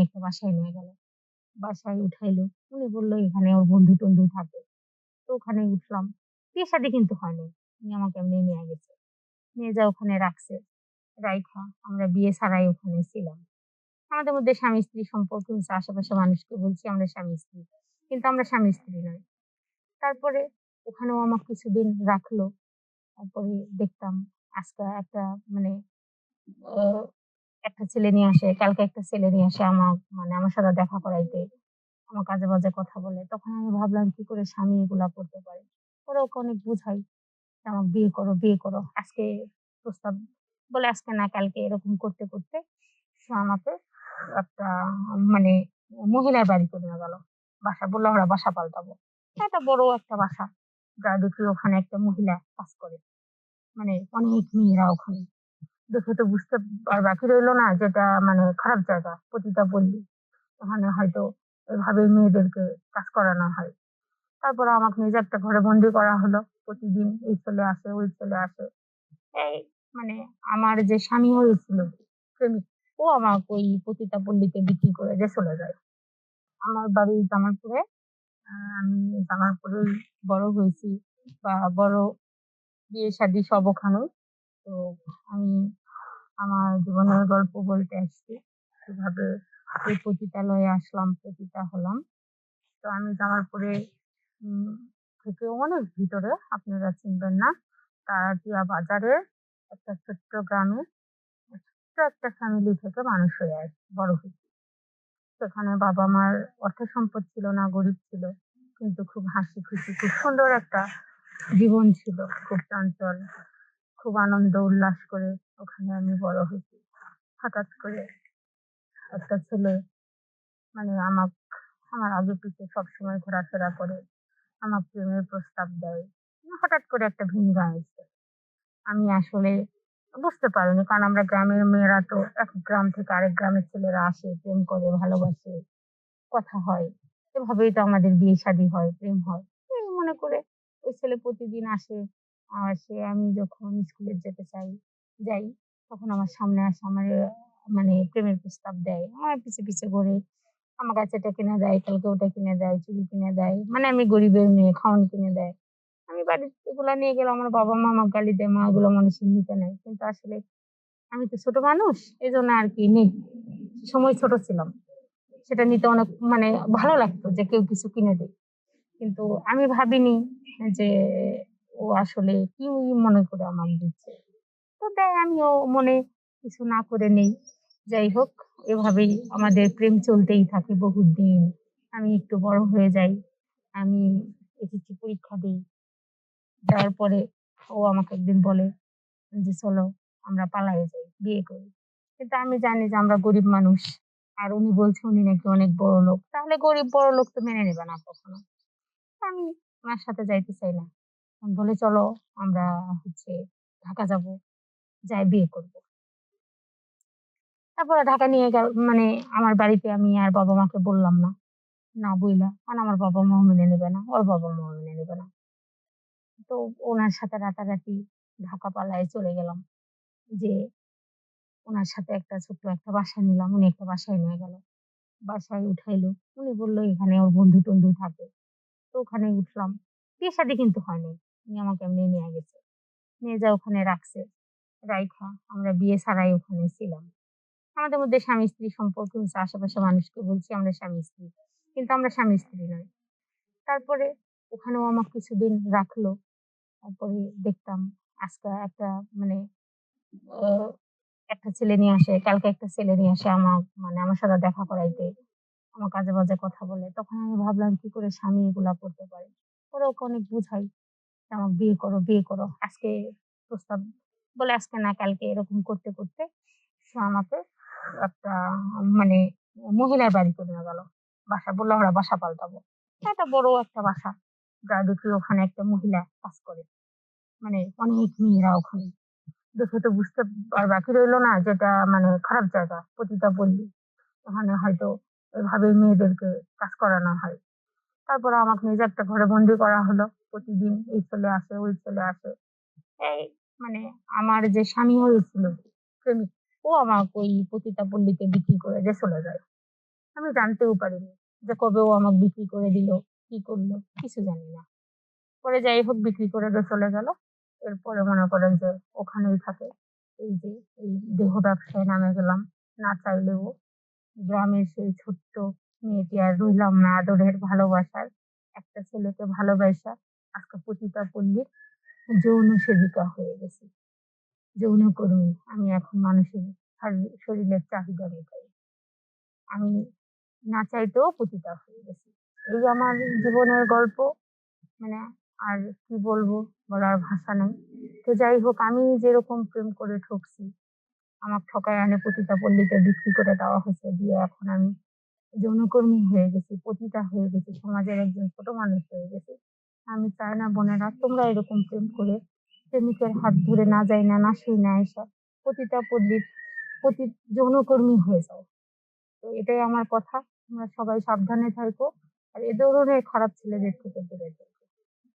একটা বাসায় নিয়ে গেল। বাসায় উঠাইলো। উনি বলল এখানে ওর বন্ধু-টন্ধু থাকে। তো ওখানে উঠলাম। বিয়ে-শাদী কিন্তু হয়নি। উনি আমাকে এমনি নিয়ে গেছে। নিয়ে যায়ে ওখানে রাখছে। রাইখা আমরা বিয়ে ছাড়াই ওখানে ছিলাম। আমাদের মধ্যে স্বামী-স্ত্রী সম্পর্ক হইছে। আশেপাশের মানুষকে বলছি আমরা স্বামী-স্ত্রী। কিন্তু আমরা স্বামী-স্ত্রী নই। তারপরে ওখানেও আমাকে কিছুদিন রাখলো। তারপরে দেখতাম আজকে একটা মানে অ একটা ছেলে নিয়ে আসে, কালকে একটা ছেলে নিয়ে আসে আমার সাথে দেখা করাইতে। আমার আজে-বাজে কথা বলে। তখন আমি ভাবলাম কি করে স্বামী এগুলা করতে পারে। পরে ওকে অনেক বুঝাই যে, "আমাকে বিয়ে করো, বিয়ে করো।" আজকে প্রস্তাব বলে আজকে না কালকে এরকম করতে সে আমাকে একটা মানে মহিলার বাড়িতে নিয়ে গেল। বলল আমরা বাসা পাল্টাবো। একটা বড় একটা বাসা। যা দেখি ওখানে একটা মহিলা কাজ করে। মানে অনেক মেয়েরা ওখানে। দেখে তো বুঝতে আর বাকি রইল না যে এটা মানে খারাপ জায়গা, পতিতাপল্লী। ওখানে হয়তো এভাবেই মেয়েদেরকে কাজ করানো হয়। তারপরে আমাকে নিজে একটা ঘরে বন্দি করা হলো। প্রতিদিন এই ছেলে আসে, ওই ছেলে আসে। এই মানে আমার যে স্বামী হয়েছিল, প্রেমিক, ও আমাকে ওই পতিতাপল্লীতে বিক্রি করে দিয়ে চলে যায়। আমার বাড়ি জামালপুরে। আমি জামালপুরেই বড় হয়েছি বা বড় বিয়ে-শাদী সব ওখানেই। তো আমি আমার জীবনের গল্প বলতে আসছি। কিভাবে এই পতিতালয়ে আসলাম, পতিতা হলাম। তো আমি জামালপুরে উম থেকে অনেক ভিতরে, আপনারা চিনবেন না। তারাটিয়া বাজারে একটা ছোট্ট গ্রামে ছোট্ট একটা ফ্যামিলি থেকে মানুষ হয়ে বড় হয়েছি। সেখানে বাবা-মার অর্থ সম্পদ ছিল না, গরিব ছিল। কিন্তু খুব হাসি-খুশি, খুব সুন্দর একটা জীবন ছিল। খুব চঞ্চল, খুব আনন্দ উল্লাস করে ওখানে আমি বড় হয়েছি। হঠাৎ করে একটা ছেলে মানে আমার আগে পিছে সবসময় ঘোরাফেরা করে। আমার প্রেমের প্রস্তাব দেয়। হঠাৎ করে একটা ভিন গাঁয়ে এসে। আমি আসলে বুঝতে পারিনি। কারণ আমরা গ্রামের মেয়েরা তো এক গ্রাম থেকে আরেক গ্রামের ছেলেরা আসে, প্রেম করে, ভালোবাসে, কথা হয়। এভাবেই তো আমাদের বিয়ে-শাদী হয়, প্রেম হয়। এই মনে করে ওই ছেলে প্রতিদিন আসে। আমি যখন স্কুলে যেতে যাই, তখন আমার সামনে আসে আমার মানে প্রেমের প্রস্তাব দেয়। আমার পিছে ঘুরে আমার কাছে এটা কিনে দেয়, কালকে ওটা কিনে দেয়, চুড়ি কিনে দেয়। মানে আমি গরিবের মেয়ে, খাওয়ান কিনে দেয়। আমি বাড়িতে এগুলা নিয়ে গেলে আমার বাবা-মা আমাকে গালি দেয়, "মা এগুলো মানুষের নিতে নাই।" কিন্তু আসলে আমি তো ছোট মানুষ। এজন্য আরকি নেই। সময় ছোট ছিলাম। সেটা নিতে অনেক মানে ভালো লাগতো যে কেউ কিছু কিনে দেয়। কিন্তু আমি ভাবিনি যে ও আসলে কি মনে করে আমাকে দিচ্ছে। তো তাই আমিও মনে কিছু না করে নেই। যাই হোক এভাবেই আমাদের প্রেম চলতেই থাকে বহুদিন। আমি একটু বড় হয়ে যাই। আমি এসএসসি পরীক্ষা দেই। দেওয়ার পরে ও আমাকে একদিন বলে যে, "চলো আমরা পালায়ে যাই, বিয়ে করি।" কিন্তু আমি জানি যে আমরা গরিব মানুষ। আর উনি বলছে উনি নাকি অনেক বড়লোক। তাহলে গরিব বড়লোক তো মেনে নিবে না কখনো। আমি উনার সাথে যাইতে চাই না। বলে, "চলো আমরা হচ্ছে ঢাকা যাবো, যায়ে বিয়ে করব।" তারপরে ঢাকা নিয়ে মানে আমার বাড়িতে আমি আর বাবা-মাকে বললাম না। না বইলা, কারণ আমার বাবা-মাও মেনে নিবে না, ওর বাবা-মাও মেনে নিবে না। তো উনার সাথে রাতারাতি ঢাকা পালায়ে চলে গেলাম। যেয়ে উনার সাথে একটা ছোট্ট একটা বাসা নিলাম। উনি একটা বাসায় নিয়ে গেল। বাসায় উঠাইলো। উনি বলল এখানে ওর বন্ধু-টন্ধু থাকে। তো ওখানে উঠলাম। বিয়ে-শাদী কিন্তু হয়নি। উনি আমাকে এমনি নিয়ে গেছে। নিয়ে যেয়ে ওখানে রাখছে। রাইখা আমরা বিয়ে ছাড়াই ওখানে ছিলাম। আমাদের মধ্যে স্বামী-স্ত্রী সম্পর্ক হইছে। আশেপাশের মানুষকে বলছি আমরা স্বামী-স্ত্রী। কিন্তু আমরা স্বামী-স্ত্রী নই। তারপরে ওখানেও আমাকে কিছুদিন রাখলো। তারপরে দেখতাম আজকে একটা মানে অ একটা ছেলে নিয়ে আসে, কালকে একটা ছেলে নিয়ে আসে আমার সাথে দেখা করাইতে। আমার আজে-বাজে কথা বলে। তখন আমি ভাবলাম কি করে স্বামী এগুলা করতে পারে। পরে ওকে অনেক বুঝাই যে, "আমাকে বিয়ে করো, বিয়ে করো।" আজকে প্রস্তাব বলে আজকে না কালকে এরকম করতে সে আমাকে একটা মানে মহিলার বাড়িতে নিয়ে গেল। বলল আমরা বাসা পাল্টাবো। একটা বড় একটা বাসা। যা দেখি ওখানে একটা মহিলা কাজ করে। মানে অনেক মেয়েরা ওখানে। দেখে তো বুঝতে আর বাকি রইল না যে এটা মানে খারাপ জায়গা, পতিতাপল্লী। ওখানে হয়তো এভাবেই মেয়েদেরকে কাজ করানো হয়। তারপরে আমাকে নিজে একটা ঘরে বন্দি করা হলো। প্রতিদিন এই ছেলে আসে, ওই ছেলে আসে। এই মানে আমার যে স্বামী হয়েছিল, প্রেমিক, ও আমাকে ওই পতিতাপল্লীতে বিক্রি করে দিয়ে চলে যায়। আমি জানতেও পারিনি যে কবে ও আমাকে বিক্রি করে দিল, কি করলো কিছু জানি না। পরে যাই হোক বিক্রি করে দিয়ে চলে গেল। এরপরে মনে করেন যে ওখানেই থাকে। এই যে এই দেহ ব্যবসায় নামে গেলাম না চাইলেও। গ্রামের সেই ছোট্ট মেয়েটি আর রইলাম না আদরের ভালোবাসার। একটা ছেলেকে ভালোবাইসা আজকে পতিতা পল্লীর যৌন সেবিকা হয়ে গেছি। যৌনকর্মী। আমি এখন মানুষের শরীরের চাহিদা মেটাই। আমি না চাইতেও পতিতা হয়ে গেছি। এই আমার জীবনের গল্প। মানে আর কি বলবো? বলার ভাষা নাই। তো যাই হোক আমি যেরকম প্রেম করে ঠকছি, আমার ঠকায় এনে পতিতা পল্লীতে বিক্রি করে দেওয়া হয়েছে। দিয়ে এখন আমি যৌনকর্মী হয়ে গেছি, পতিতা হয়ে গেছি, সমাজের একজন ছোট মানুষ হয়ে গেছি। আমি চাই না বোনেরা তোমরা এরকম প্রেম করে প্রেমিকের হাত ধরে না যাই না, না শুই না আইসা পতিতা পল্লীর যৌনকর্মী হয়ে যাও। তো এটাই আমার কথা। তোমরা সবাই সাবধানে থাইকো। আর এ ধরনের খারাপ ছেলেদের থেকে দূরে থেকো।